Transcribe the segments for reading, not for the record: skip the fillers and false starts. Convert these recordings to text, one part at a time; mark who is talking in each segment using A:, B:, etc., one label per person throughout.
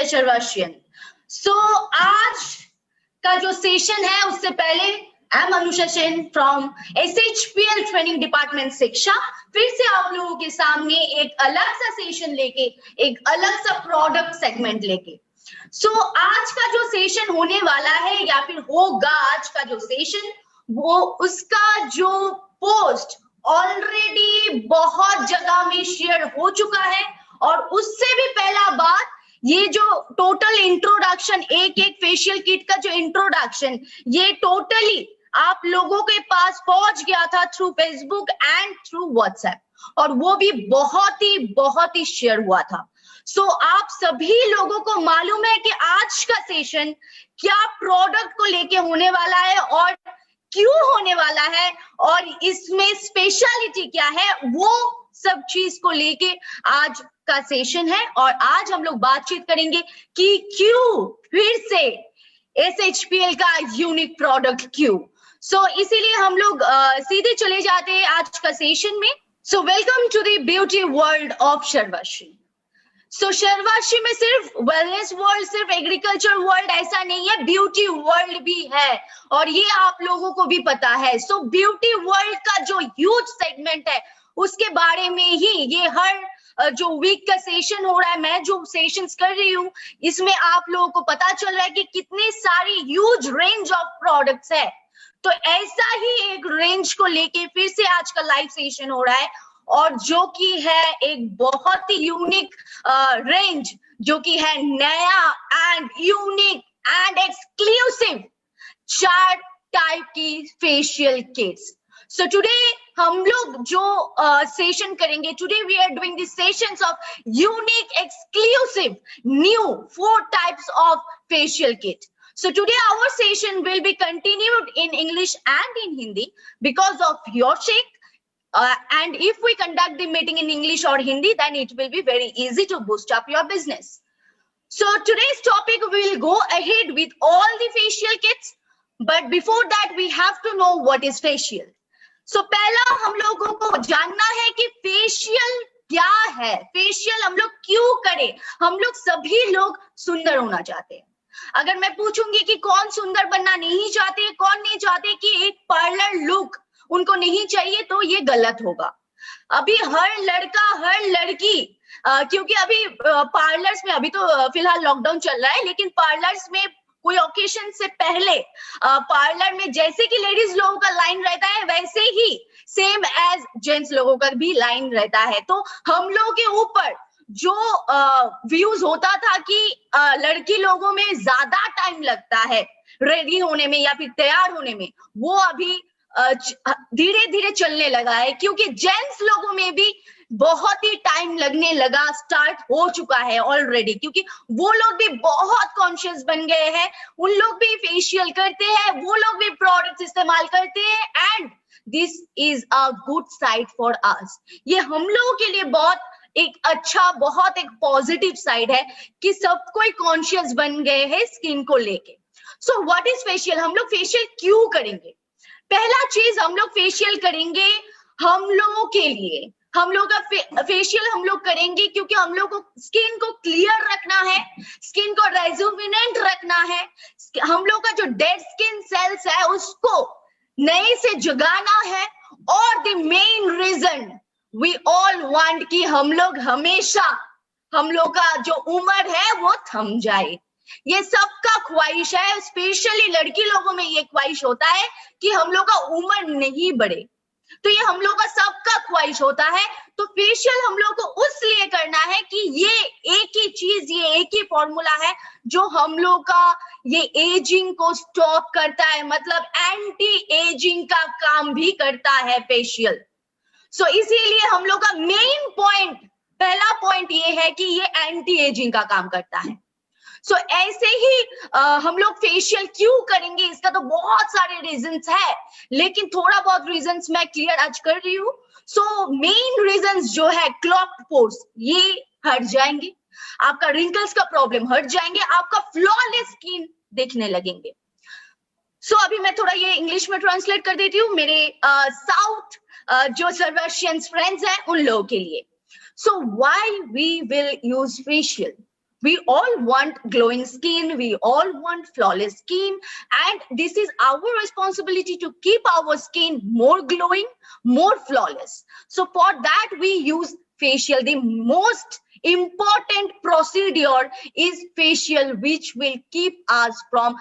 A: Dear शर्वशियन। सो आज का जो सेशन है उससे पहले I am Anusha sent from SHPL training department शिक्षा, फिर से आप लोगों के सामने एक अलग सा सेशन लेके, एक अलग सा प्रोडक्ट सेगमेंट लेके। सो आज का जो सेशन होने वाला है या फिर होगा आज का जो सेशन, वो उसका जो पोस्ट ऑलरेडी बहुत जगह में शेयर हो चुका है। और उससे भी पहला बात, ये जो टोटल इंट्रोडक्शन, एक फेशियल किट का जो इंट्रोडक्शन, ये टोटली आप लोगों के पास पहुंच गया था through Facebook and through WhatsApp, और वो भी बहुत ही शेयर हुआ था। सो आप सभी लोगों को मालूम है कि आज का सेशन क्या प्रोडक्ट को लेके होने वाला है और क्यों होने वाला है, और इसमें स्पेशलिटी क्या है, वो सब चीज को लेके आज का सेशन है। और आज हम लोग बातचीत करेंगे कि क्यों फिर से SHPL का यूनिक प्रोडक्ट क्यों। सो इसीलिए हम लोग सीधे चले जाते हैं आज का सेशन में। So welcome to the beauty world of Sarvashree. So Sarvashree में सिर्फ वेलनेस वर्ल्ड, सिर्फ एग्रीकल्चर वर्ल्ड ऐसा नहीं है, ब्यूटी वर्ल्ड भी है, और ये आप लोगों को भी पता है। सो ब्यूटी वर्ल्ड का जो ह्यूज सेगमेंट है उसके बारे में ही ये हर जो वीक का सेशन हो रहा है, मैं जो सेशंस कर रही हूँ, इसमें आप लोगों को पता चल रहा है कि कितने सारी ह्यूज रेंज ऑफ प्रोडक्ट्स है। तो ऐसा ही एक रेंज को लेके फिर से आज का लाइव सेशन हो रहा है, और जो कि है एक बहुत ही यूनिक रेंज, जो कि है नया and unique and exclusive 4 type की फेशियल किट्स। सो टुडे हम लोग जो सेशन करेंगे, today we are doing this sessions of unique exclusive new 4 types of facial kit. So today our session will be continued in English and in Hindi because of your sake. And if we conduct the meeting in English or Hindi, then it will be very easy to boost up your business. So today's topic, we will go ahead with all the facial kits. But before that, we have to know what is facial. So पहला हम लोगों को जानना है कि facial क्या है, facial हम लोग क्यों करें। हम लोग सभी लोग सुंदर होना चाहते हैं। अगर मैं पूछूंगी कि कौन सुंदर बनना नहीं चाहते, कौन नहीं चाहते कि एक पार्लर लुक उनको नहीं चाहिए, तो ये गलत होगा। अभी हर लड़का हर लड़की, क्योंकि अभी पार्लर्स में, अभी तो फिलहाल लॉकडाउन चल रहा है, लेकिन पार्लर्स में कोई ओकेशन से पहले पार्लर में जैसे कि लेडीज लोगों का लाइन रहता है, वैसे ही सेम एज जेंट्स लोगों का भी लाइन रहता है। तो हम लोगों के ऊपर जो व्यूज होता था कि लड़की लोगों में ज्यादा टाइम लगता है रेडी होने में या फिर तैयार होने में, वो अभी धीरे धीरे चलने लगा है, क्योंकि जेंट्स लोगों में भी बहुत ही टाइम लगने लगा, स्टार्ट हो चुका है ऑलरेडी, क्योंकि वो लोग भी बहुत कॉन्शियस बन गए हैं, उन लोग भी फेशियल करते हैं, वो लोग भी प्रोडक्ट्स इस्तेमाल करते हैं, and this is a good side for us. ये हम लोगों के लिए बहुत एक अच्छा, बहुत एक पॉजिटिव साइड है कि सब कोई कॉन्शियस बन गए हैं स्किन को लेके। So what is facial? हम लोग फेशियल क्यों करेंगे? पहला चीज, हम लोग फेशियल करेंगे हम लोगों के लिए। हम लोग का फेशियल हम लोग करेंगे क्योंकि हम लोग को स्किन को क्लियर रखना है, स्किन को रेजुविनेंट रखना है, हम लोग का जो डेड स्किन सेल्स है उसको नए से जगाना है, और the main reason we all want कि हम लोग हमेशा, हम लोग का जो उम्र है वो थम जाए। ये सबका ख्वाहिश है, स्पेशली लड़की लोगों में ये ख्वाहिश होता है कि हम लोग का उम्र नहीं बढ़े, तो ये हम लोग का सबका ख्वाहिश होता है। तो फेशियल हम लोग को उसलिए करना है कि ये एक ही चीज, ये एक ही फॉर्मूला है जो हम लोग का ये एजिंग को स्टॉप करता है, मतलब एंटी एजिंग का काम भी करता है फेशियल। सो इसीलिए हम लोग का मेन पॉइंट, पहला पॉइंट ये है कि ये एंटी एजिंग का काम करता है। सो ऐसे ही हम लोग फेशियल क्यों करेंगे, इसका तो बहुत सारे रीजंस है, लेकिन थोड़ा बहुत रीजंस मैं क्लियर आज कर रही हूँ। सो मेन रीजंस जो है, क्लॉग्ड पोर्स ये हट जाएंगे, आपका रिंकल्स का प्रॉब्लम हट जाएंगे, आपका फ्लॉलेस स्किन देखने लगेंगे। सो अभी मैं थोड़ा ये इंग्लिश में ट्रांसलेट कर देती हूँ मेरे साउथ जो सर्वर्शियंस फ्रेंड्स हैं उन लोगों के लिए। So why we will use facial? We all want glowing skin, we all want flawless skin, and this is our responsibility to keep our skin more glowing, more flawless. So for that we use facial. The most important procedure is facial, which will keep us from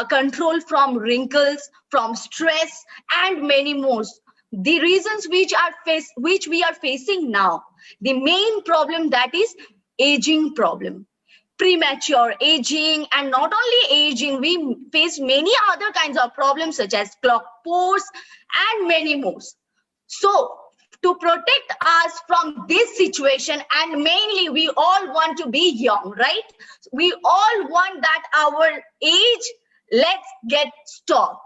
A: control from wrinkles, from stress, and many more. The reasons which we are facing now, the main problem, that is aging problem, premature aging. And not only aging, we face many other kinds of problems such as clogged pores and many more. So to protect us from this situation, and mainly we all want to be young, right? We all want that our age let's get stopped.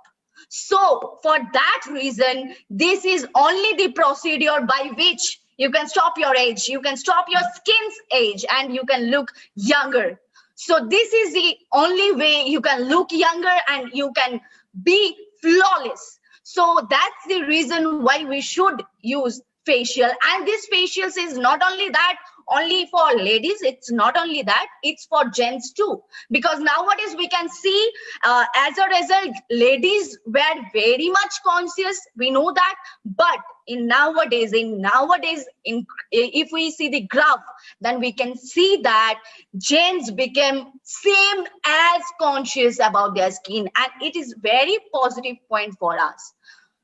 A: So for that reason, this is only the procedure by which you can stop your age, you can stop your skin's age, and you can look younger. So this is the only way you can look younger and you can be flawless. So that's the reason why we should use facial. And this facials is not only that, only for ladies, it's not only that, it's for gents too, because nowadays we can see as a result ladies were very much conscious, we know that, but nowadays if we see the graph, then we can see that gents became same as conscious about their skin, and it is very positive point for us.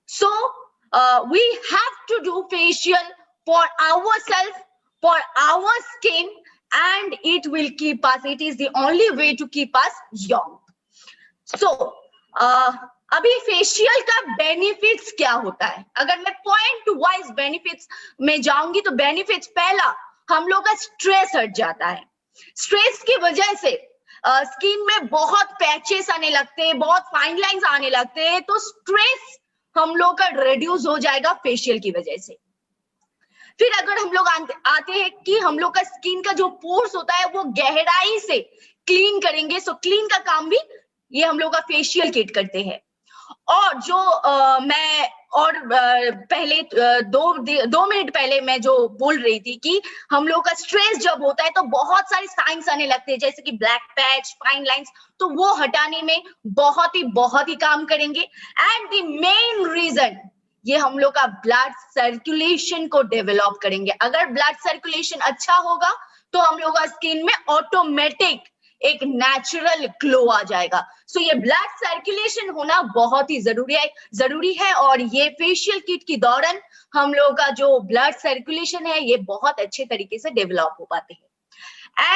A: So we have to do facial for ourselves, for our skin, and it will keep us, it is the only way to keep us young. So अभी facial का benefits क्या होता है? अगर मैं point wise benefits में जाऊंगी तो बेनिफिट्स, पहला, हम लोग का स्ट्रेस हट जाता है. स्ट्रेस की वजह से स्किन में बहुत पैचेस आने लगते हैं, बहुत फाइन लाइंस आने लगते हैं, तो स्ट्रेस हम लोग का रिड्यूस हो जाएगा फेशियल की वजह से. फिर अगर हम लोग आते हैं कि हम लोग का स्किन का जो पोर्स होता है वो गहराई से क्लीन करेंगे, सो क्लीन का काम भी ये हम लोग का फेशियल किट करते हैं. और जो पहले 2 मिनट पहले मैं जो बोल रही थी कि हम लोग का स्ट्रेस जब होता है तो बहुत सारे साइंस आने लगते हैं, जैसे कि ब्लैक पैच, फाइन लाइंस, तो वो हटाने में बहुत ही काम करेंगे. एंड द मेन रीजन, ये हम लोग का ब्लड सर्कुलेशन को डेवलप करेंगे. अगर ब्लड सर्कुलेशन अच्छा होगा तो हम लोग का स्किन में ऑटोमेटिक एक नेचुरल ग्लो आ जाएगा. सो ये ब्लड सर्कुलेशन होना बहुत ही जरूरी है और ये फेशियल किट के दौरान हम लोग का जो ब्लड सर्कुलेशन है ये बहुत अच्छे तरीके से डेवलप हो पाते हैं.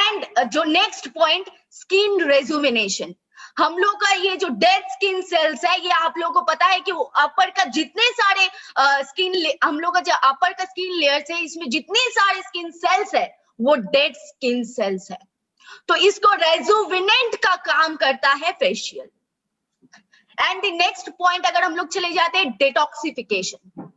A: एंड जो नेक्स्ट पॉइंट, स्किन रेजुविनेशन. हम लोग का ये जो डेड स्किन सेल्स है, ये आप लोगों को पता है कि वो अपर का जितने सारे हम लोग का जो अपर का स्किन लेयर्स है, इसमें जितने सारे स्किन सेल्स है वो डेड स्किन सेल्स है. तो इसको रेजुविनेंट का काम करता है facial. And the next point अगर हम लोग चले जाते हैं, डिटॉक्सिफिकेशन.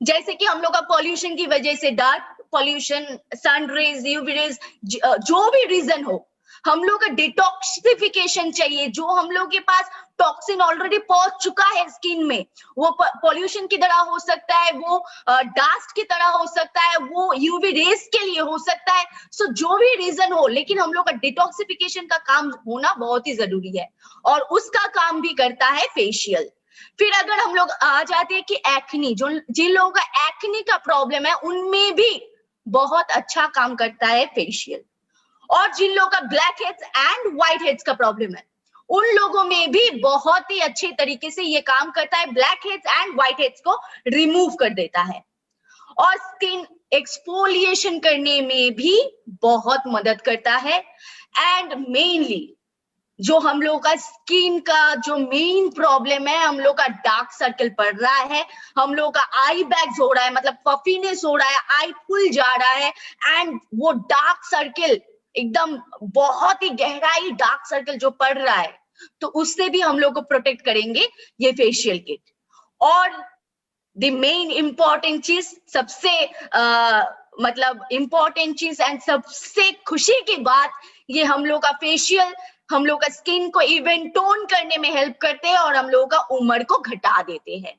A: जैसे कि हम लोग का पॉल्यूशन की वजह से, dark pollution, sun rays, UV rays, जो भी रीजन हो, हम लोग का डिटॉक्सिफिकेशन चाहिए. जो हम लोग के पास टॉक्सिन ऑलरेडी पहुंच चुका है स्किन में, वो पॉल्यूशन की तरह हो सकता है, वो डस्ट की तरह हो सकता है, वो यूवी रेज के लिए हो सकता है. सो जो भी रीजन हो, लेकिन हम लोग का डिटॉक्सिफिकेशन का काम होना बहुत ही जरूरी है और उसका काम भी करता है फेशियल. फिर अगर हम लोग आ जाते हैं कि एक्नी, जिन लोगों का एक्नी का प्रॉब्लम है उनमें भी बहुत अच्छा काम करता है फेशियल. और जिन लोगों का black heads and white heads का प्रॉब्लम है उन लोगों में भी बहुत ही अच्छे तरीके से ये काम करता है. Black heads and white heads को रिमूव कर देता है और स्किन एक्सफोलिएशन करने में भी बहुत मदद करता है. एंड मेनली जो हम लोग का स्किन का जो मेन प्रॉब्लम है, हम लोग का डार्क सर्कल पड़ रहा है, हम लोग का आई बैग्स हो रहा है, मतलब पफीनेस हो रहा है, आई फुल जा रहा है, एंड वो डार्क सर्कल एकदम बहुत ही गहराई डार्क सर्कल जो पड़ रहा है, तो उससे भी हम लोग को प्रोटेक्ट करेंगे ये फेशियल किट. और द मेन इंपॉर्टेंट चीज, सबसे मतलब इंपॉर्टेंट चीज एंड सबसे खुशी की बात, ये हम लोग का फेशियल हम लोग का स्किन को इवन टोन करने में हेल्प करते हैं और हम लोग का उम्र को घटा देते हैं.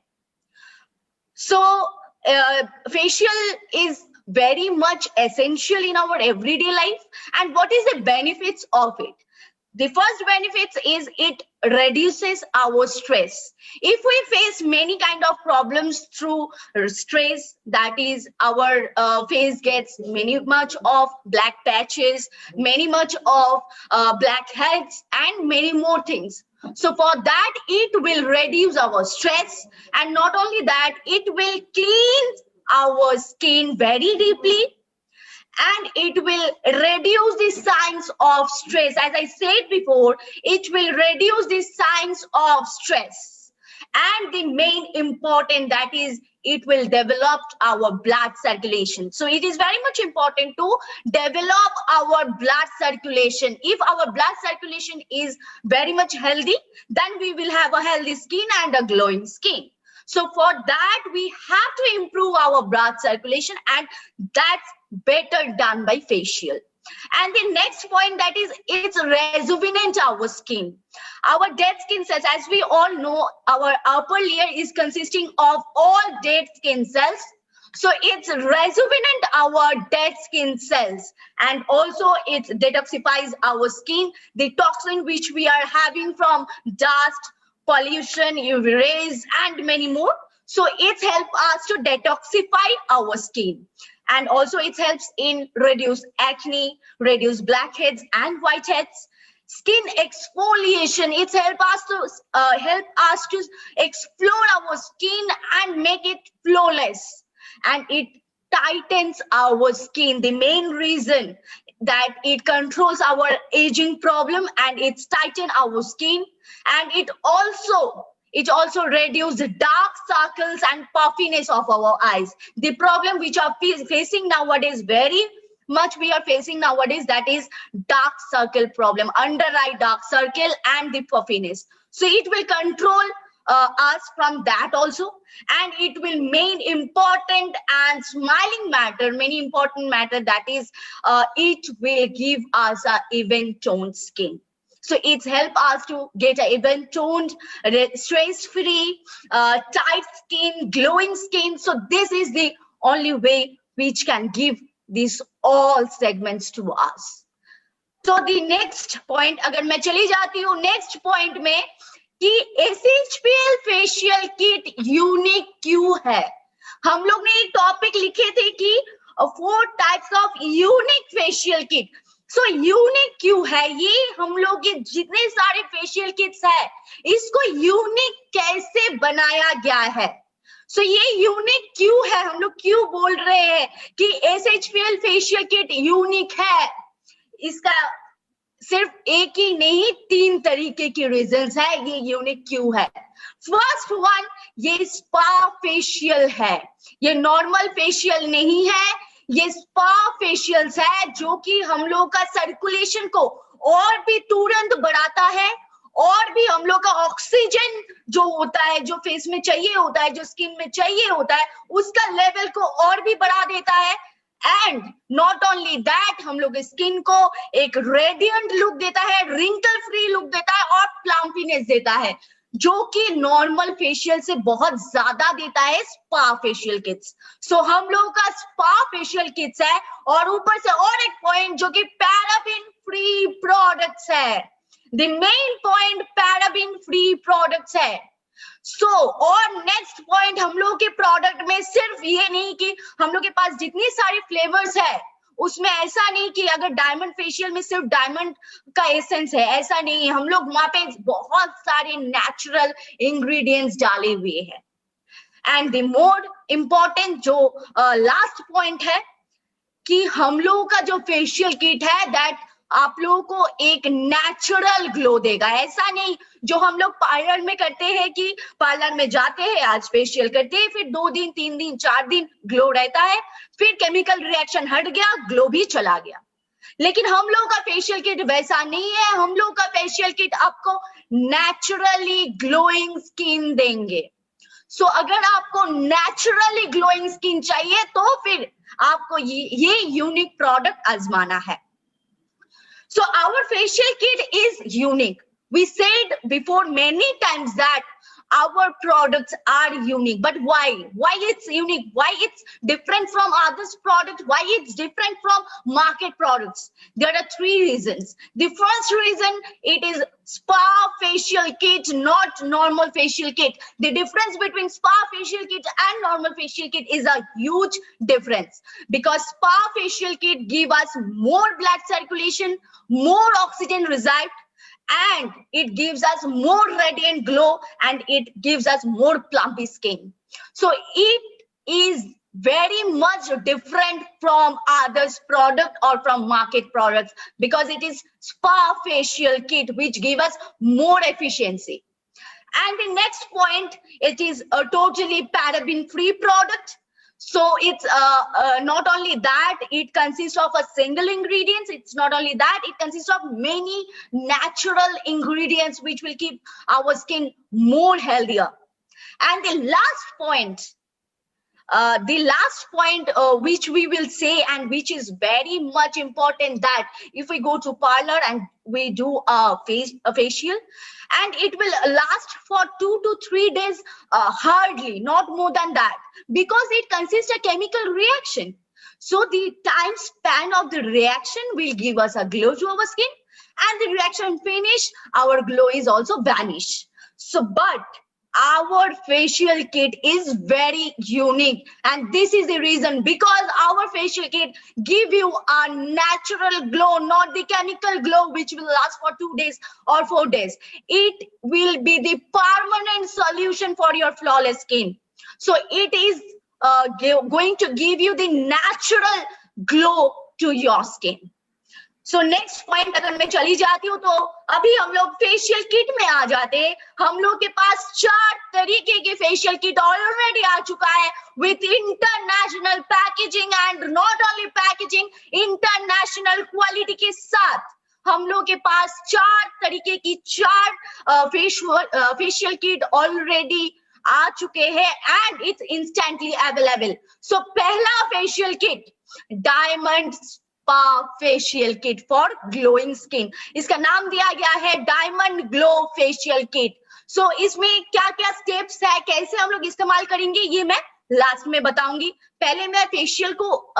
A: So facial is very much essential in our everyday life. And what is the benefits of it? The first benefits is it reduces our stress. If we face many kind of problems through stress, that is our face gets many much of black patches, many much of blackheads, and many more things. So for that, it will reduce our stress, and not only that, it will clean our skin very deeply, and it will reduce the signs of stress. As I said before, it will reduce the signs of stress. And the main important, that is, it will develop our blood circulation. So it is very much important to develop our blood circulation. If our blood circulation is very much healthy, then we will have a healthy skin and a glowing skin. So for that, we have to improve our blood circulation, and that's better done by facial. And the next point, that is, it's rejuvenate our skin. Our dead skin cells, as we all know, our upper layer is consisting of all dead skin cells. So it's rejuvenate our dead skin cells, and also it detoxifies our skin, the toxin which we are having from dust, pollution, UV rays, and many more. So it helps us to detoxify our skin. And also it helps in reduce acne, reduce blackheads and whiteheads. Skin exfoliation, it helps us to explore our skin and make it flawless. And it tightens our skin. The main reason that it controls our aging problem, and it's tighten our skin. And it also reduces the dark circles and puffiness of our eyes. The problem which are facing nowadays, very much we are facing nowadays, that is dark circle problem, under eye dark circle and the puffiness. So it will control us from that also, and it will main important and smiling matter, many important matter, that is it will give us a even toned skin. So it helps us to get a even toned, stress-free, tight skin, glowing skin. So this is the only way which can give these all segments to us. So the next point, अगर मैं चली जाती हूँ next point में, कि SHPL facial kit unique क्यों है? हम लोग ने एक टॉपिक लिखे थे कि 4 types of unique facial kit. So unique क्यों है? ये हम लोग के जितने सारे फेशियल किट्स है, इसको यूनिक कैसे बनाया गया है? सो ये यूनिक क्यों है? हम लोग क्यों बोल रहे हैं कि SHPL फेशियल किट यूनिक है? इसका सिर्फ एक ही नहीं, 3 तरीके की रीजंस है ये यूनिक क्यों है. फर्स्ट वन, ये स्पा फेशियल है. ये नॉर्मल फेशियल नहीं है, ये स्पा फेशियल्स है जो कि हम लोग का सर्कुलेशन को और भी तुरंत बढ़ाता है, और भी हम लोग का ऑक्सीजन जो होता है, जो फेस में चाहिए होता है, जो स्किन में चाहिए होता है, उसका लेवल को और भी बढ़ा देता है. एंड नॉट ओनली दैट, हम लोग स्किन को एक रेडियंट लुक देता है, रिंकल फ्री लुक देता है और प्लम्पीनेस देता है, जो कि नॉर्मल फेशियल से बहुत ज्यादा देता है स्पा फेशियल किट्स. सो हम लोग का स्पा फेशियल किट्स है, और ऊपर से और एक पॉइंट जो कि पैराबिन फ्री प्रोडक्ट्स है. The main point paraben free products है. सो और नेक्स्ट पॉइंट, हम लोग के प्रोडक्ट में सिर्फ ये नहीं कि हम लोग के पास जितनी सारी फ्लेवर्स है, उसमें ऐसा नहीं कि अगर डायमंड फेशियल में सिर्फ डायमंड का एसेंस है, ऐसा नहीं है. हम लोग वहां पे बहुत सारे नेचुरल इंग्रेडिएंट्स डाले हुए हैं. एंड द मोर इम्पोर्टेंट जो लास्ट पॉइंट है कि हम लोगों का जो फेशियल किट है, दैट आप लोगों को एक नेचुरल ग्लो देगा. ऐसा नहीं जो हम लोग पार्लर में करते हैं कि पार्लर में जाते हैं, आज फेशियल करते हैं, फिर 2 दिन 3 दिन 4 दिन ग्लो रहता है, फिर केमिकल रिएक्शन हट गया, ग्लो भी चला गया. लेकिन हम लोग का फेशियल किट वैसा नहीं है. हम लोग का फेशियल किट आपको नेचुरली ग्लोइंग स्किन देंगे. सो अगर आपको नेचुरली ग्लोइंग स्किन चाहिए तो फिर आपको ये यूनिक प्रोडक्ट आजमाना है. So our facial kit is unique. We said before many times that our products are unique. But why it's unique, why it's different from others product, why it's different from market products? There are three reasons. The first reason, it is spa facial kit, not normal facial kit. The difference between spa facial kit and normal facial kit is a huge difference, because spa facial kit give us more blood circulation, more oxygen result, and it gives us more radiant glow, and it gives us more plumpy skin. So it is very much different from others product or from market products, because it is spa facial kit which give us more efficiency. And the next point, it is a totally paraben free product. So it's not only that it consists of a single ingredients, it's not only that it consists of many natural ingredients which will keep our skin more healthier. And the last point which we will say, and which is very much important, that if we go to parlor and we do a facial, and it will last for 2 to 3 days, hardly, not more than that, because it consists of chemical reaction. So the time span of the reaction will give us a glow to our skin, and the reaction finish, our glow is also vanish. So but our facial kit is very unique, and this is the reason, because our facial kit give you a natural glow, not the chemical glow which will last for 2 days or 4 days. It will be the permanent solution for your flawless skin. So it is going to give you the natural glow to your skin. So next point अगर मैं चली जाती हूँ, तो अभी हम लोग facial kit में आ जाते हैं। हम लोग के पास 4 तरीके के फेशियल किट ऑलरेडी आ चुका है with international packaging, and not only packaging, international quality के साथ हम लोग के पास 4 तरीके की 4 फेशियल किट ऑलरेडी आ चुके हैं, एंड इट्स इंस्टेंटली अवेलेबल। सो पहला facial kit, diamond spa facial kit for glowing skin. इसका नाम दिया गया है डायमंड ग्लो फेशियल किट। सो इसमें क्या क्या स्टेप्स है, कैसे हम लोग इस्तेमाल करेंगे, ये मैं लास्ट में बताऊंगी। पहले मैं फेशियल को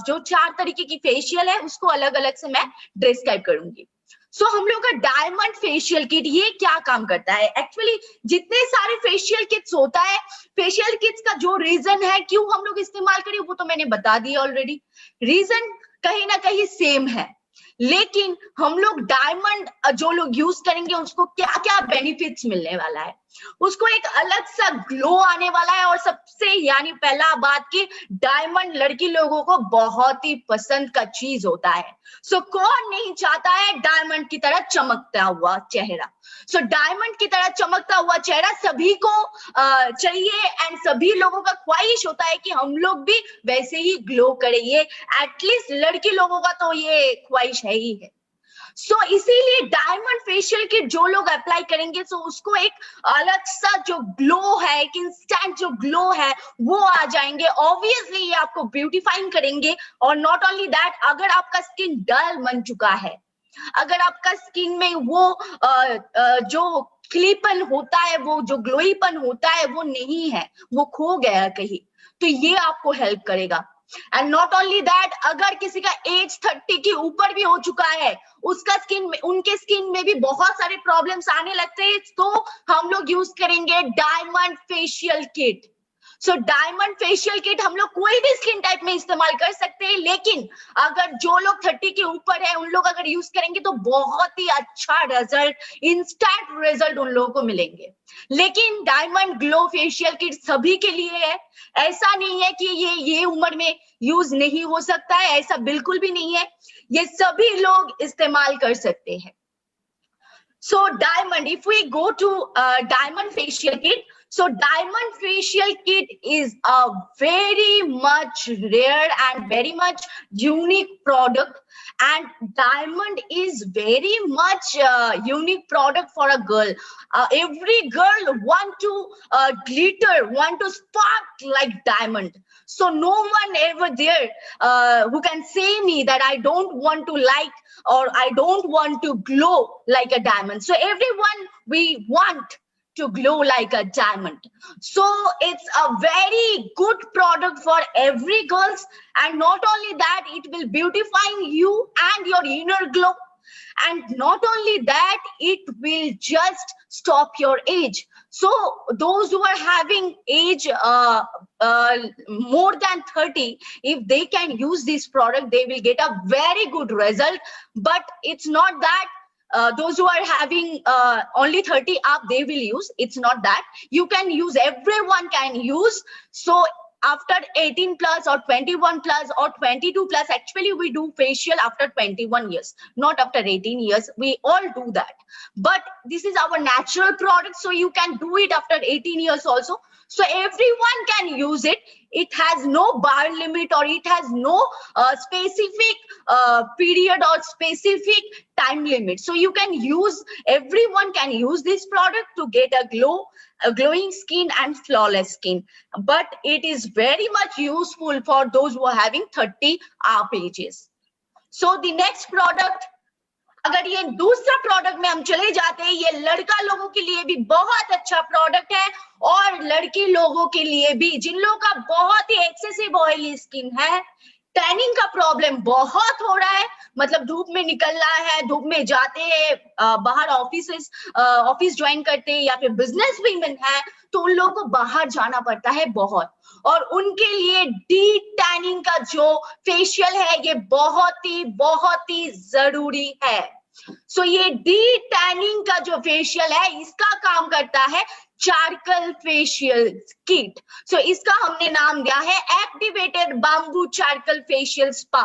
A: जो 4 तरीके की फेशियल है उसको अलग अलग से मैं डिस्क्राइब करूंगी। सो हम लोग का डायमंड फेशियल किट ये क्या काम करता है? एक्चुअली जितने सारे फेशियल किट्स होता है, फेशियल किट्स का जो रीजन है क्यों हम लोग इस्तेमाल करें वो तो मैंने बता दिया ऑलरेडी। रीजन कहीं ना कहीं सेम है, लेकिन हम लोग डायमंड जो लोग यूज करेंगे उसको क्या क्या बेनिफिट्स मिलने वाला है, उसको एक अलग सा ग्लो आने वाला है। और सबसे यानी पहला बात कि डायमंड लड़की लोगों को बहुत ही पसंद का चीज होता है। सो कौन नहीं चाहता है डायमंड की तरह चमकता हुआ चेहरा? सो डायमंड की तरह चमकता हुआ चेहरा सभी को चाहिए, एंड सभी लोगों का ख्वाहिश होता है कि हम लोग भी वैसे ही ग्लो करें। ये एटलीस्ट लड़की लोगों का तो ये ख्वाहिश है ही है। सो इसीलिए डायमंड फेशियल किट जो लोग अप्लाई करेंगे, सो उसको एक अलग सा जो ग्लो है, एक इंस्टेंट जो ग्लो है वो आ जाएंगे। ऑब्वियसली ये आपको ब्यूटीफाइंग करेंगे। और नॉट ओनली दैट, अगर आपका स्किन डल बन चुका है, अगर आपका स्किन में वो जो क्लीपन होता है, वो जो ग्लोईपन होता है वो नहीं है, वो खो गया कहीं, तो ये आपको हेल्प करेगा। एंड नॉट ओनली दैट, अगर किसी का एज 30 के ऊपर भी हो चुका है, उसका स्किन में, उनके स्किन में भी बहुत सारे प्रॉब्लम्स आने लगते हैं, तो हम लोग यूज करेंगे diamond facial kit. So diamond facial kit हम लोग कोई भी स्किन टाइप में इस्तेमाल कर सकते हैं, लेकिन अगर जो लोग 30 के ऊपर है उन लोग अगर यूज करेंगे तो बहुत ही अच्छा रिजल्ट, इंस्टेंट रिजल्ट उन लोगों को मिलेंगे। लेकिन डायमंड ग्लो फेशियल किट सभी के लिए है, ऐसा नहीं है कि ये उम्र में यूज नहीं हो सकता है, ऐसा बिल्कुल भी नहीं है, ये सभी लोग इस्तेमाल कर सकते हैं। So diamond, if we go to diamond facial kit, so diamond facial kit is a very much rare and very much unique product, and diamond is very much unique product for a girl. Every girl want to glitter, want to spark like diamond. So no one ever there who can say me that I don't want to like, or I don't want to glow like a diamond. So everyone, we want to glow like a diamond. So it's a very good product for every girls, and not only that, it will beautifying you and your inner glow. And not only that, it will just stop your age. So those who are having age more than 30, if they can use this product, they will get a very good result. But it's not that those who are having only 30 up, they will use. It's not that. You can use, everyone can use. So after 18 plus or 21 plus or 22 plus, actually we do facial after 21 years, not after 18 years. We all do that. But this is our natural product, so you can do it after 18 years also. So everyone can use it. It has no bar limit, or it has no specific period or specific time limit. So you can use, everyone can use this product to get a glowing skin and flawless skin. But it is very much useful for those who are having 30 up ages. So the next product, अगर ये दूसरा product में हम चले जाते हैं, ये लड़का लोगों के लिए भी बहुत अच्छा प्रोडक्ट है, और लड़की लोगों के लिए भी, जिन लोगों का बहुत ही एक्सेसिव ऑयली स्किन है, टैनिंग का प्रॉब्लम बहुत हो रहा है, मतलब धूप में निकलना है, धूप में जाते हैं, बाहर ऑफिस ज्वाइन करते हैं, या फिर बिजनेस वीमेन है, तो उन लोगों को बाहर जाना पड़ता है बहुत, और उनके लिए डी टैनिंग का जो फेशियल है, ये बहुत ही जरूरी है. सो ये डी टैनिंग का जो फेशियल है, इसका काम करता है चारकल फेशियल किट. सो इसका हमने नाम दिया है एक्टिवेटेड बाम्बू चारकल फेशियल स्पा.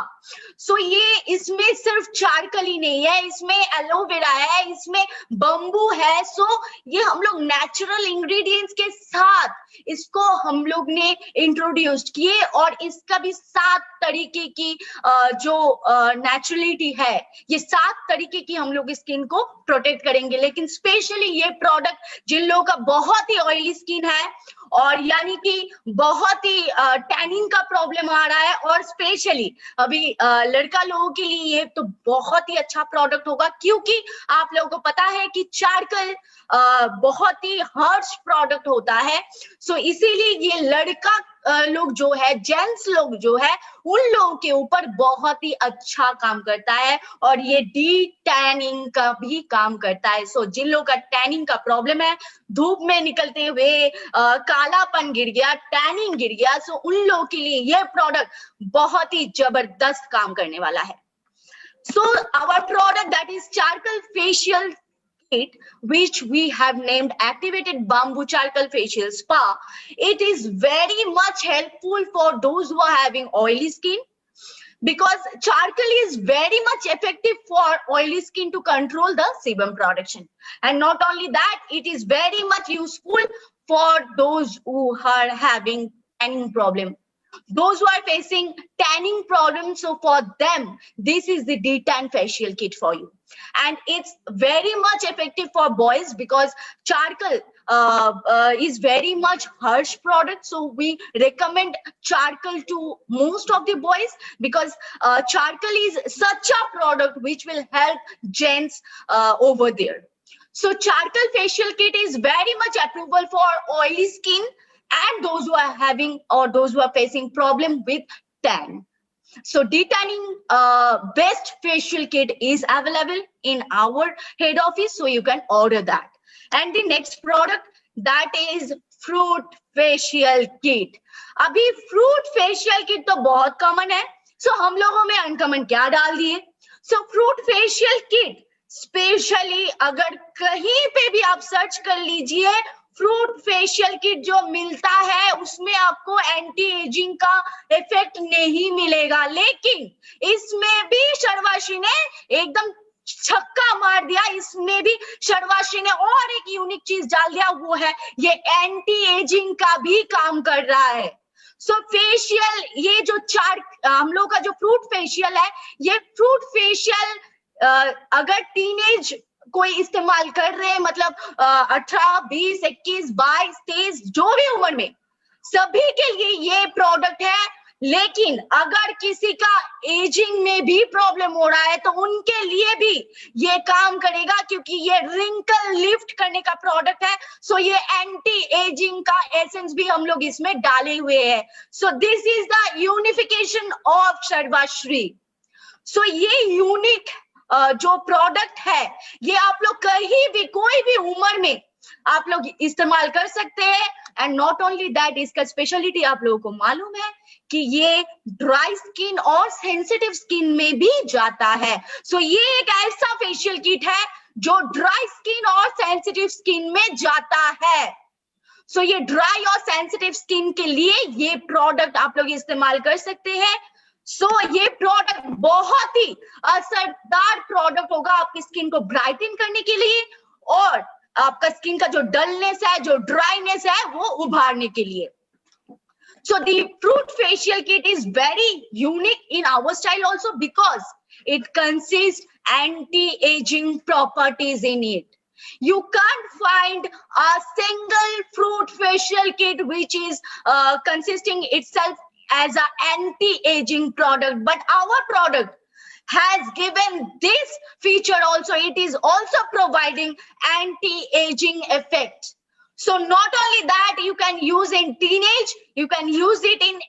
A: सो ये, इसमें सिर्फ चारकल ही नहीं है, इसमें एलोवेरा है, इसमें बम्बू है. सो ये हम लोग नेचुरल इंग्रेडिएंट्स के साथ इसको हम लोग ने इंट्रोड्यूस किए, और इसका भी 7 तरीके की जो नेचुरलिटी है, ये 7 तरीके की हम लोग स्किन को प्रोटेक्ट करेंगे. लेकिन स्पेशली ये प्रोडक्ट जिन लोगों का बहुत ही ऑयली स्किन है, और यानी कि बहुत ही टैनिंग का प्रॉब्लम आ रहा है, और स्पेशली अभी लड़का लोगों के लिए ये तो बहुत ही अच्छा प्रोडक्ट होगा, क्योंकि आप लोगों को पता है कि चारकल बहुत ही हार्श प्रोडक्ट होता है. सो इसीलिए ये लड़का लोग जो है, जेंट्स लोग जो है, उन लोगों के ऊपर बहुत ही अच्छा काम करता है, और ये डी टैनिंग का भी काम करता है. सो जिन लोगों का टैनिंग का प्रॉब्लम है, धूप में निकलते हुए कालापन गिर गया, टैनिंग गिर गया, सो उन लोगों के लिए ये प्रोडक्ट बहुत ही जबरदस्त काम करने वाला है. So our product that is charcoal facial kit, which we have named activated bamboo charcoal facial spa. It is very much helpful for those who are having oily skin, because charcoal is very much effective for oily skin to control the sebum production. And not only that, it is very much useful for those who are having tanning problem. Those who are facing tanning problems, so for them, this is the detan facial kit for you. And it's very much effective for boys, because charcoal is very much harsh product. So we recommend charcoal to most of the boys, because charcoal is such a product which will help gents over there. So charcoal facial kit is very much approvable for oily skin, and those who are having, or those who are facing problem with tan. So detanning best facial kit is available in our head office, so you can order that. And the next product, that is fruit facial kit. अभी fruit facial kit तो बहुत common है, so हम लोगों में uncommon क्या डाल दिए. So fruit facial kit, specially अगर कहीं पे भी आप सर्च कर लीजिए, फ्रूट फेशियल किट जो मिलता है उसमें आपको एंटी एजिंग का इफेक्ट नहीं मिलेगा, लेकिन इसमें भी शर्वाशी ने एकदम छक्का मार दिया. इसमें भी शर्वाशी ने और एक यूनिक चीज डाल दिया, वो है ये एंटी एजिंग का भी काम कर रहा है. सो फेशियल, ये जो हम लोग का जो फ्रूट फेशियल है, ये फ्रूट फेशियल अगर टीनेज कोई इस्तेमाल कर रहे हैं, मतलब 18, 20, 21, 22, 23 जो भी उम्र में, सभी के लिए ये प्रोडक्ट है लेकिन अगर किसी का एजिंग में भी प्रॉब्लम हो रहा है तो उनके लिए भी ये काम करेगा, क्योंकि ये रिंकल लिफ्ट करने का प्रोडक्ट है। सो ये एंटी एजिंग का एसेंस भी हम लोग इसमें डाले हुए हैं। So this is the unification of Sarvashree. So ये यूनिक जो प्रोडक्ट है, ये आप लोग कहीं भी कोई भी उम्र में आप लोग इस्तेमाल कर सकते हैं। एंड नॉट ओनली दैट, इसका स्पेशलिटी आप लोगों को मालूम है कि ये ड्राई स्किन और सेंसिटिव स्किन में भी जाता है। सो ये एक ऐसा फेशियल किट है जो ड्राई स्किन और सेंसिटिव स्किन में जाता है। सो ये ड्राई और सेंसिटिव स्किन के लिए ये प्रोडक्ट आप लोग इस्तेमाल कर सकते हैं। ये प्रोडक्ट बहुत ही असरदार प्रोडक्ट होगा आपकी स्किन को ब्राइटन करने के लिए और आपका स्किन का जो डलनेस है, जो ड्राइनेस है, वो उभारने के लिए। So the fruit facial kit is very unique in our style also because it consists anti-aging properties in it. You can't find a single fruit facial kit which is consisting itself as an anti-aging product, but our product has given this feature also. It is also providing anti-aging effect. So not only that, you can use in teenage, you can use it in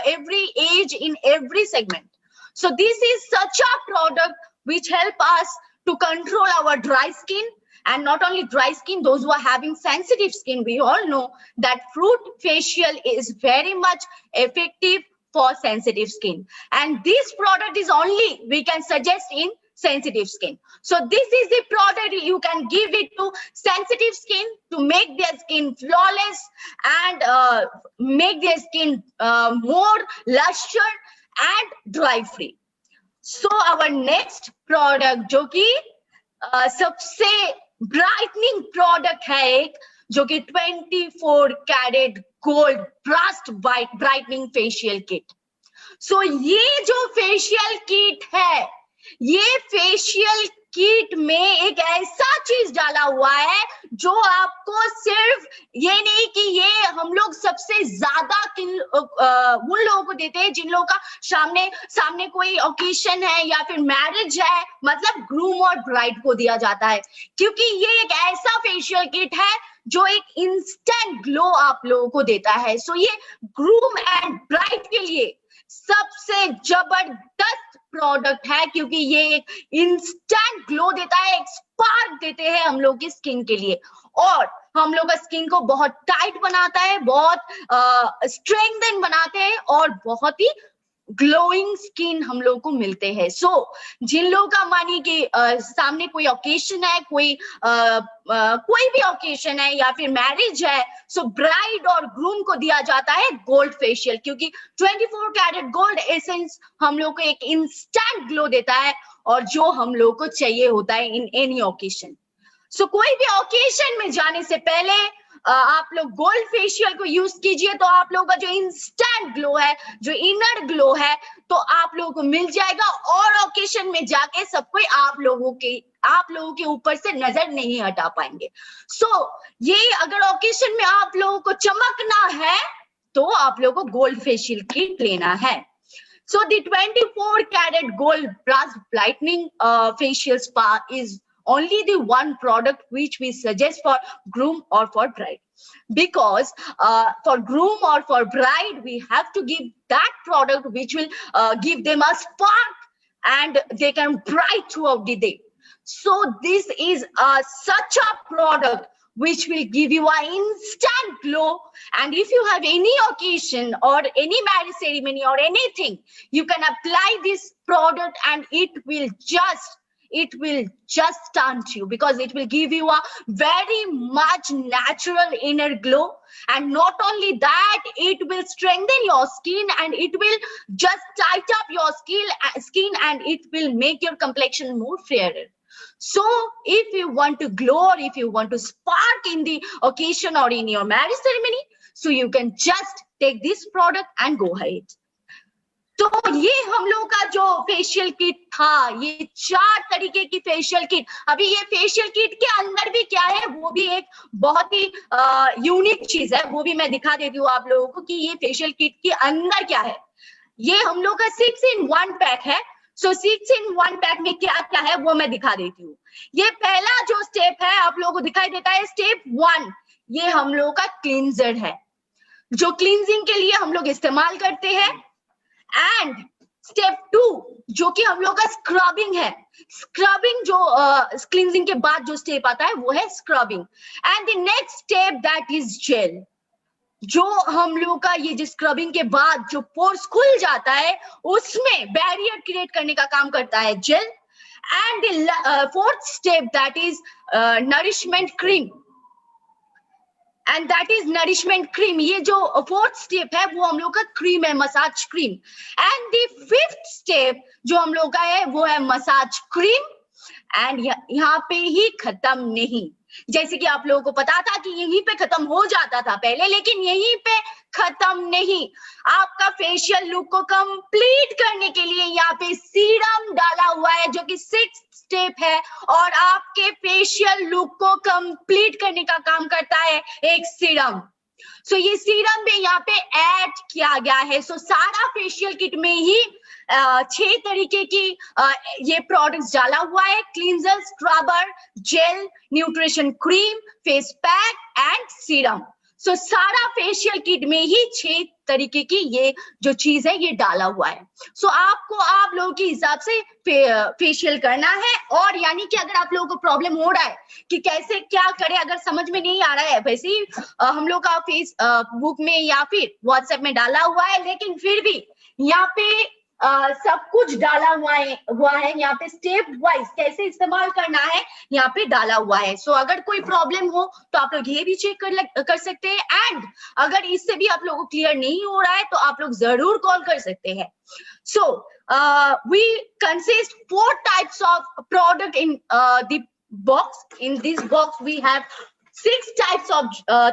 A: every age, in every segment. So this is such a product which help us to control our dry skin. And not only dry skin, those who are having sensitive skin, we all know that fruit facial is very much effective for sensitive skin. And this product is only we can suggest in sensitive skin. So this is the product you can give it to sensitive skin to make their skin flawless and make their skin more luster and dry free. So our next product जो कि सबसे brightening product है एक, जो कि 24 carat gold burst brightening facial kit. So ये जो facial kit है, ये फेशियल किट में एक ऐसा चीज डाला हुआ है जो आपको सिर्फ ये नहीं कि ये हम लोग सबसे ज्यादा उन लोगों को देते हैं जिन लोगों का सामने कोई ओकेशन है या फिर मैरिज है, मतलब ग्रूम और ब्राइड को दिया जाता है, क्योंकि ये एक ऐसा फेशियल किट है जो एक इंस्टेंट ग्लो आप लोगों को देता है। सो ये ग्रूम एंड ब्राइड के लिए सबसे जबरदस्त प्रोडक्ट है, क्योंकि ये एक इंस्टेंट ग्लो देता है, एक स्पार्क देते हैं हम लोग की स्किन के लिए, और हम लोग का स्किन को बहुत टाइट बनाता है, बहुत स्ट्रेंथन बनाते हैं और बहुत ही ग्लोइंग स्किन हम लोग को मिलते हैं। सो जिन लोगों का मानिए कि सामने कोई ओकेशन है, कोई भी ओकेशन है या फिर मैरिज है, सो ब्राइड और ग्रूम को दिया जाता है गोल्ड फेशियल, क्योंकि 24 कैरेट गोल्ड एसेंस हम लोग को एक इंस्टेंट ग्लो देता है और जो हम लोग को चाहिए होता है इन एनी ओकेशन। सो कोई भी ओकेशन में जाने से पहले आप लोग गोल्ड फेशियल को यूज कीजिए, तो आप लोगों का जो इंस्टेंट ग्लो है, जो इनर ग्लो है, तो आप लोगों को मिल जाएगा और ओकेशन में जाके सब कोई आप लोगों के ऊपर से नजर नहीं हटा पाएंगे। सो ये अगर ओकेशन में आप लोगों को चमकना है तो आप लोगों को गोल्ड फेशियल किट लेना है। So the 24 carat gold brass brightening facial spa is only the one product which we suggest for groom or for bride, because for groom or for bride we have to give that product which will give them a spark and they can bright throughout the day. So this is such a product which will give you an instant glow, and if you have any occasion or any marriage ceremony or anything, you can apply this product and it will just stunt you, because it will give you a very much natural inner glow. And not only that, it will strengthen your skin and it will just tighten up your skin and it will make your complexion more fairer. So if you want to glow or if you want to spark in the occasion or in your marriage ceremony, so you can just take this product and go ahead. तो ये हम लोग का जो facial kit था, ये 4 तरीके की फेशियल किट। अभी ये फेशियल किट के अंदर भी क्या है, वो भी एक बहुत ही यूनिक चीज है, वो भी मैं दिखा देती हूँ आप लोगों को कि ये फेशियल किट के अंदर क्या है। ये हम लोग का 6 in 1 पैक है। सो 6 in 1 पैक में क्या क्या है वो मैं दिखा देती हूँ। ये पहला जो स्टेप है आप लोगों को दिखाई देता है, स्टेप 1, ये हम लोग का क्लींजर है, जो क्लींजिंग के लिए हम लोग इस्तेमाल करते हैं। एंड स्टेप 2 जो कि हम लोग का स्क्रबिंग है। स्क्रबिंग जो क्लींजिंग के बाद जो स्टेप आता है वो है scrubbing. And the next step that is gel, जो हम लोग का ये जो स्क्रबिंग के बाद जो पोर्स खुल जाता है उसमें बैरियर क्रिएट करने का काम करता है gel. And the fourth step that is nourishment cream, and that is nourishment cream. ये जो फोर्थ स्टेप है वो हम लोग का क्रीम है, massage cream. And the fifth step जो हम लोग का है वो है मसाज क्रीम। एंड यहाँ पे ही खत्म नहीं, जैसे कि आप लोगों को पता था कि यहीं पे खत्म हो जाता था पहले, लेकिन यहीं पे खत्म नहीं। आपका फेशियल लुक को कंप्लीट करने के लिए यहाँ पे सीरम डाला हुआ है जो कि 6th स्टेप है, और आपके फेशियल लुक को कंप्लीट करने का काम करता है एक सीरम। सो ये सीरम भी यहाँ पे ऐड किया गया है। सो सारा फेशियल किट में ही 6 तरीके की ये प्रोडक्ट्स डाला हुआ है, cleanser, scrubber, gel, nutrition cream, face pack and serum. So सारा फेशियल किट में ही 6 तरीके की ये जो चीज है ये डाला हुआ है। सो आपको आप लोगों के हिसाब से फेशियल करना है। और यानी कि अगर आप लोगों को प्रॉब्लम हो रहा है कि कैसे क्या करें, अगर समझ में नहीं आ रहा है, वैसे ही हम लोग का फेस बुक में या फिर व्हाट्सएप में डाला हुआ है, लेकिन फिर भी यहाँ पे सब कुछ डाला हुआ है यहाँ पे स्टेप वाइज कैसे इस्तेमाल करना है यहाँ पे डाला हुआ है। सो अगर कोई प्रॉब्लम हो तो आप लोग ये भी चेक कर सकते हैं। एंड अगर इससे भी आप लोगों को क्लियर नहीं हो रहा है तो आप लोग जरूर कॉल कर सकते हैं। So we consist 4 types of product in the box. In this box we have 6 types of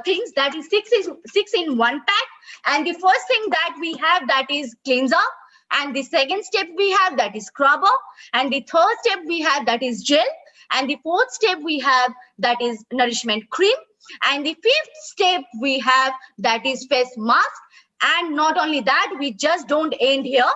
A: things, that is 6 in 1 pack. And the first thing that we have, that is cleanser. And the second step we have, that is scrubber. And the third step we have, that is gel. And the fourth step we have, that is nourishment cream. And the fifth step we have, that is face mask. And not only that, we just don't end here.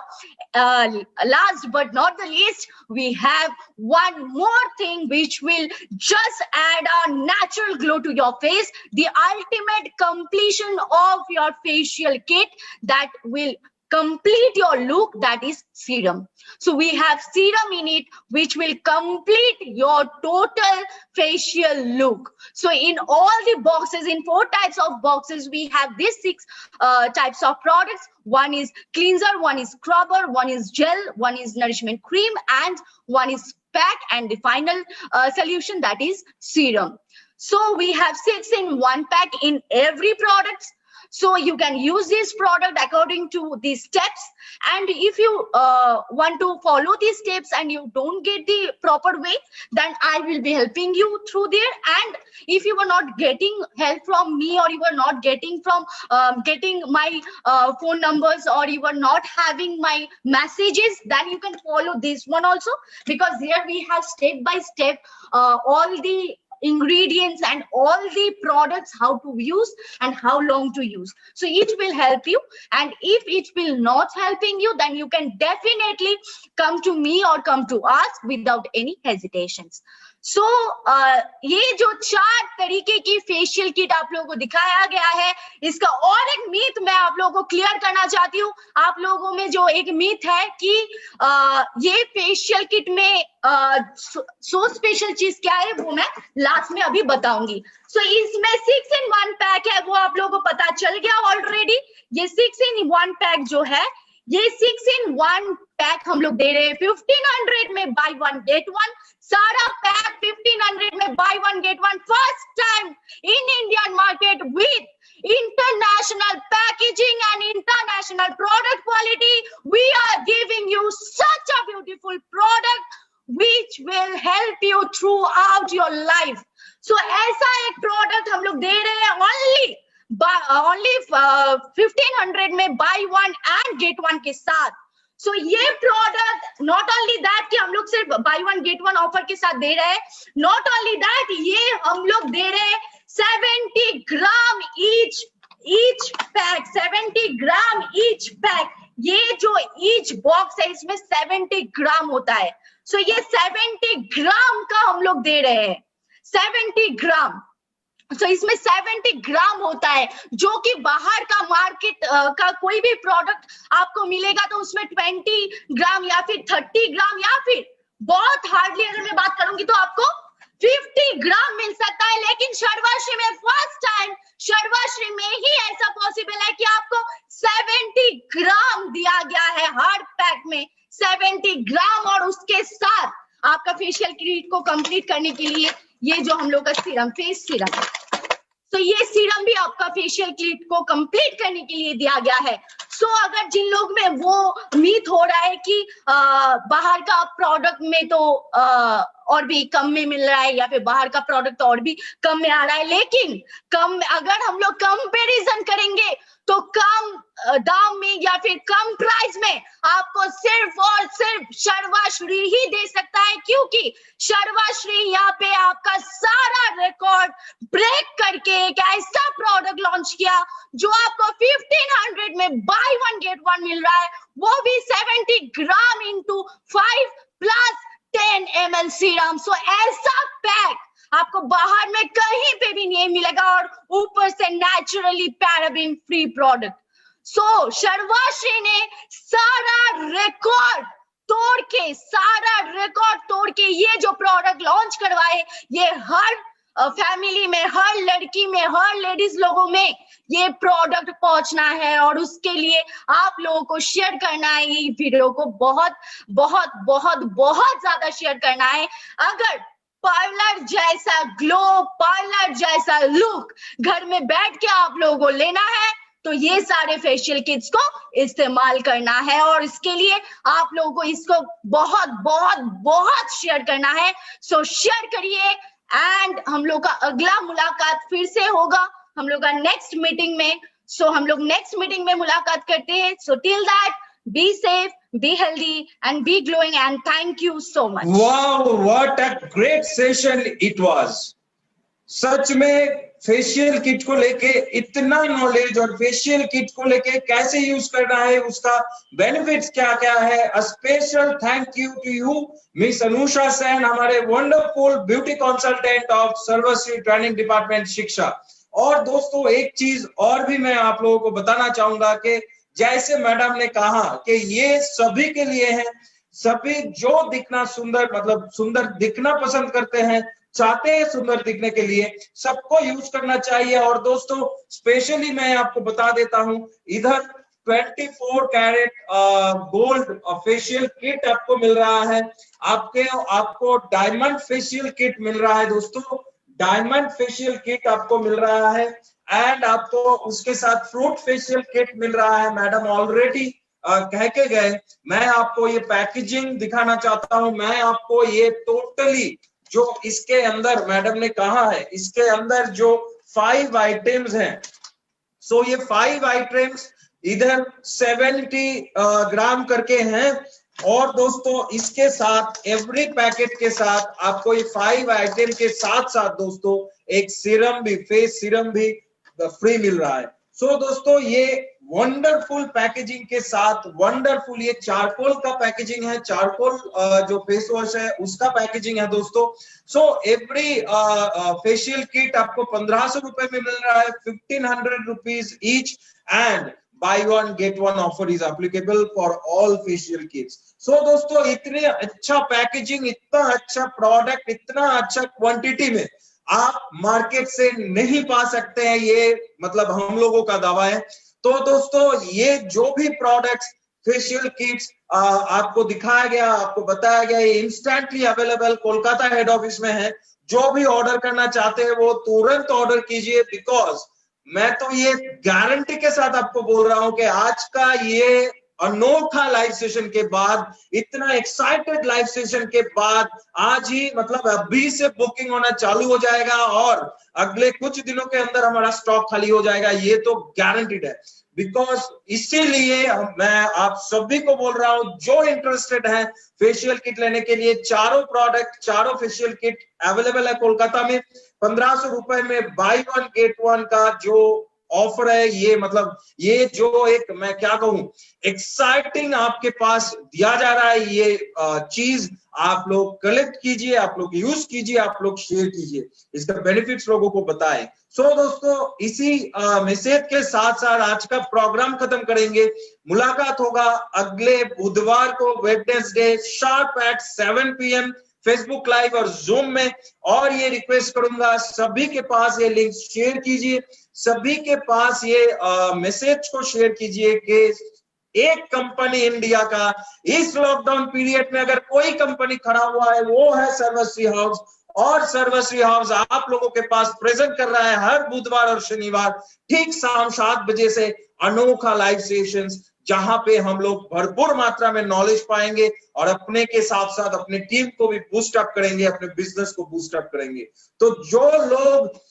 A: Last but not the least, we have one more thing which will just add a natural glow to your face, the ultimate completion of your facial kit that will complete your look, that is serum. So we have serum in it which will complete your total facial look. So in all the boxes, in 4 types of boxes, we have these 6 types of products. One is cleanser, one is scrubber, one is gel, one is nourishment cream, and one is pack, and the final solution, that is serum. So we have 6 in 1 pack in every product. So you can use this product according to these steps. And if you want to follow these steps and you don't get the proper way, then I will be helping you through there. And if you are not getting help from me, or you are not getting from getting my phone numbers, or you are not having my messages, then you can follow this one also, because here we have step by step all the ingredients and all the products, how to use and how long to use. So it will help you. And if it will not helping you, then you can definitely come to me or come to us without any hesitations. So ये जो 4 तरीके की facial kit आप लोगों को दिखाया गया है, इसका और एक मीथ मैं आप लोगों को क्लियर करना चाहती हूँ। आप लोगों में जो एक मीथ है कि ये फेशियल किट में सो स्पेशल चीज क्या है वो मैं लास्ट में अभी बताऊंगी। सो इसमें 6 in 1 पैक है, वो आप लोगों को पता चल गया ऑलरेडी। ये 6 in 1 पैक जो है, ये 6 in 1 पैक हम लोग दे रहे हैं 1500 में buy 1 get 1। सारा पैक 1500 में buy 1 get 1, first time in Indian market with international packaging and international product quality. We are giving you such a beautiful product which will help you throughout your life. So ऐसा एक product हम लोग दे रहे हैं only 1500 में buy 1 and get 1 के साथ। सो ये प्रोडक्ट नॉट ओनली दैट कि हम लोग सिर्फ bye one get one offer के साथ दे रहे हैं, नॉट ओनली दैट ये हम लोग दे रहे हैं 70 ग्राम ईच पैक, 70 ग्राम ईच पैक। ये जो ईच बॉक्स है इसमें 70 ग्राम होता है। सो ये 70 ग्राम का हम लोग दे रहे हैं, 70 ग्राम। तो इसमें 70 ग्राम होता है, जो कि बाहर का मार्केट का कोई भी प्रोडक्ट आपको मिलेगा तो उसमें 20 ग्राम या फिर 30 ग्राम या फिर बहुत हार्डली अगर मैं बात करूंगी तो आपको 50 ग्राम मिल सकता है। लेकिन शर्वाश्री में फर्स्ट टाइम, शर्वाश्री में ही ऐसा पॉसिबल है कि आपको 70 ग्राम दिया गया है हर पैक में, 70 ग्राम। और उसके साथ आपका फेशियल किट को कंप्लीट करने के लिए ये जो हम लोग का सीरम, फेस सीरम, तो ये सीरम भी आपका फेशियल किट को कंप्लीट करने के लिए दिया गया है। सो अगर जिन लोग में वो उम्मीद हो रहा है कि बाहर का प्रोडक्ट में तो और भी कम में मिल रहा है या फिर बाहर का प्रोडक्ट और भी कम में आ रहा है, लेकिन कम अगर हम लोग कंपैरिजन करेंगे तो कम दाम में या फिर कम प्राइस में आपको सिर्फ और सिर्फ शर्वाश्री ही दे सकता है, क्योंकि शर्वाश्री यहाँ पे आपका सारा रिकॉर्ड ब्रेक करके एक ऐसा प्रोडक्ट लॉन्च किया जो आपको 1500 में बाय वन गेट वन मिल रहा है, वो भी 70 gram into 5 plus 10 ml serum. So ऐसा पैक आपको बाहर में कहीं पे भी नहीं मिलेगा और ऊपर से नेचुरली पैराबेन फ्री प्रोडक्ट। सो शर्वाश्री ने सारा रिकॉर्ड तोड़ के ये जो प्रोडक्ट लॉन्च करवाए, ये हर फैमिली में, हर लड़की में, हर लेडीज लोगों में ये प्रोडक्ट पहुंचना है और उसके लिए आप लोगों को शेयर करना है। ये वीडियो को बहुत बहुत बहुत बहुत ज्यादा शेयर करना है। अगर पार्लर जैसा ग्लो, पार्लर जैसा लुक घर में बैठ के आप लोगों को लेना है तो ये सारे फेशियल किट्स को इस्तेमाल करना है और इसके लिए आप लोगों को इसको बहुत बहुत बहुत शेयर करना है। सो शेयर करिए एंड हम लोग का अगला मुलाकात फिर से होगा हम लोग का नेक्स्ट मीटिंग में। सो हम लोग नेक्स्ट मीटिंग में मुलाकात करते हैं। So till that, be safe, be healthy and be glowing and thank you so much.
B: Wow, what a great session it was. सच में फेशियल किट को लेके इतना नॉलेज और फेशियल किट को लेके कैसे यूज करना है, उसका बेनिफिट्स क्या क्या है। A special thank you to you miss Anusha Sen, हमारे wonderful beauty consultant of Sarvashree training department Shiksha. और दोस्तों एक चीज और भी मैं आप लोगों को बताना चाहूंगा कि जैसे मैडम ने कहा कि ये सभी के लिए है, सभी जो दिखना सुंदर, मतलब सुंदर दिखना पसंद करते हैं, चाहते हैं सुंदर दिखने के लिए, सबको यूज करना चाहिए। और दोस्तों स्पेशली मैं आपको बता देता हूं, इधर 24 कैरेट गोल्ड फेशियल किट आपको मिल रहा है, आपको डायमंड फेशियल किट मिल रहा है दोस्तों, डायमंड फेशियल किट आपको मिल रहा है एंड आपको उसके साथ फ्रूट फेशियल किट मिल रहा है। मैडम ऑलरेडी कह के गए, मैं आपको ये पैकेजिंग दिखाना चाहता हूं। मैं आपको ये टोटली जो इसके अंदर मैडम ने कहा है, इसके अंदर जो 5 आइटम्स हैं, सो ये 5 आइटम्स इधर 70 ग्राम करके हैं। और दोस्तों इसके साथ एवरी पैकेट के साथ आपको ये 5 आइटम के साथ साथ दोस्तों एक सीरम भी, फेस सीरम भी फ्री मिल रहा है। सो दोस्तों ये वंडरफुल पैकेजिंग के साथ, वंडरफुल ये चारकोल का पैकेजिंग है, चारकोल जो फेस वॉश है उसका पैकेजिंग है दोस्तों। सो एवरी फेशियल किट आपको 1500 रुपए में मिल रहा है, 1500 rupees each and buy one get one offer is applicable for all facial kits. So दोस्तों इतने अच्छा पैकेजिंग, इतना अच्छा प्रोडक्ट, इतना अच्छा क्वांटिटी में आप मार्केट से नहीं पा सकते हैं, ये मतलब हम लोगों का दावा है। तो दोस्तों ये जो भी प्रोडक्ट्स फेशियल किट्स आपको दिखाया गया, आपको बताया गया, ये instantly available Kolkata head office में है। जो भी ऑर्डर करना चाहते हैं वो तुरंत ऑर्डर कीजिए, बिकॉज मैं तो ये गारंटी के साथ आपको बोल रहा हूं कि आज का ये अनोखा लाइव सेशन के बाद, इतना एक्साइटेड लाइव सेशन के बाद आज ही मतलब अभी से बुकिंग होना चालू हो जाएगा और अगले कुछ दिनों के अंदर हमारा स्टॉक खाली हो जाएगा, ये तो गारंटीड है। बिकॉज इसीलिए मैं आप सभी को बोल रहा हूं जो इंटरेस्टेड है फेशियल किट लेने के लिए, चारों प्रोडक्ट, चारों फेशियल किट अवेलेबल है कोलकाता में। 1500 रुपए में बाय वन गेट वन का जो ऑफर है, ये मतलब ये जो एक मैं क्या कहूं एक्साइटिंग आपके पास दिया जा रहा है, ये चीज आप लोग कलेक्ट कीजिए, आप लोग यूज कीजिए, आप लोग शेयर कीजिए, इसका बेनिफिट्स लोगों को बताएं। सो दोस्तों इसी मैसेज के साथ साथ आज का प्रोग्राम खत्म करेंगे। मुलाकात होगा अगले बुधवार को Wednesday sharp eight 7 PM Facebook live और जूम में। और ये रिक्वेस्ट करूंगा सभी के पास ये लिंक शेयर कीजिए, सभी के पास ये मैसेज को शेयर कीजिए कि एक कंपनी इंडिया का इस लॉकडाउन पीरियड में अगर कोई कंपनी खड़ा हुआ है वो है सर्वश्री हाउस। और सर्वश्री हाउस आप लोगों के पास प्रेजेंट कर रहा है हर बुधवार और शनिवार ठीक शाम 7 बजे से अनोखा लाइव सेशंस, जहां पे हम लोग भरपूर मात्रा में नॉलेज पाएंगे और अपने के साथ साथ अपने टीम को भी बूस्ट अप करेंगे, अपने बिजनेस को बूस्ट अप करेंगे। तो जो लोग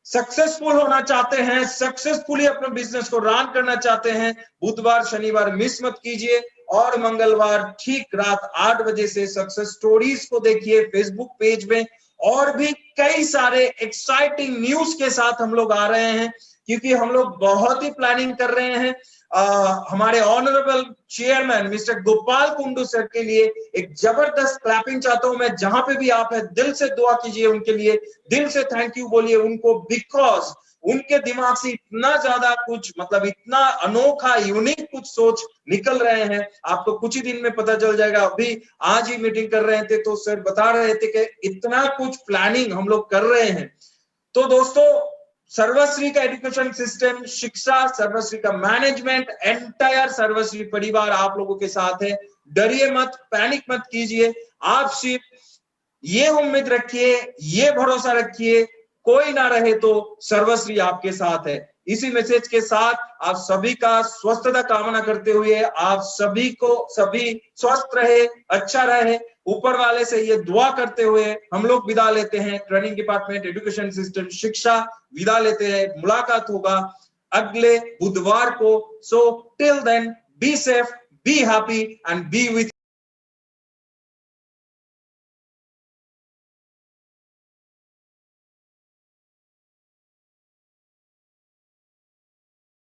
B: सक्सेसफुल होना चाहते हैं, सक्सेसफुली अपने बिजनेस को रन करना चाहते हैं, बुधवार शनिवार मिस मत कीजिए। और मंगलवार ठीक रात 8 बजे से सक्सेस स्टोरीज को देखिए फेसबुक पेज में। और भी कई सारे एक्साइटिंग न्यूज के साथ हम लोग आ रहे हैं, क्योंकि हम लोग बहुत ही प्लानिंग कर रहे हैं। हमारे honourable chairman mister Gopal Kundu sir के लिए एक जबरदस्त क्लैपिंग चाहता हूं मैं। जहां पे भी आप है दिल से दुआ कीजिए उनके लिए, दिल से थैंक यू बोलिए उनको, बिकॉज उनके दिमाग से इतना ज्यादा कुछ मतलब इतना अनोखा यूनिक कुछ सोच निकल रहे हैं, आपको कुछ ही दिन में पता चल जाएगा। अभी आज ही मीटिंग कर रहे थे तो सर बता रहे थे कि इतना कुछ प्लानिंग हम लोग कर रहे हैं। तो दोस्तों सर्वश्री का एजुकेशन सिस्टम, शिक्षा, सर्वश्री का मैनेजमेंट, एंटायर सर्वश्री परिवार आप लोगों के साथ है। डरिए मत, पैनिक मत कीजिए, आप सिर्फ ये उम्मीद रखिए, ये भरोसा रखिए, कोई ना रहे तो सर्वश्री आपके साथ है। इसी मैसेज के साथ आप सभी का स्वस्थता कामना करते हुए आप सभी को सभी स्वस्थ रहे, अच्छा रहे, ऊपर वाले से ये दुआ करते हुए हम लोग विदा लेते हैं। ट्रेनिंग डिपार्टमेंट एजुकेशन सिस्टम शिक्षा विदा लेते हैं। मुलाकात होगा अगले बुधवार को। So till then be safe, be happy and be with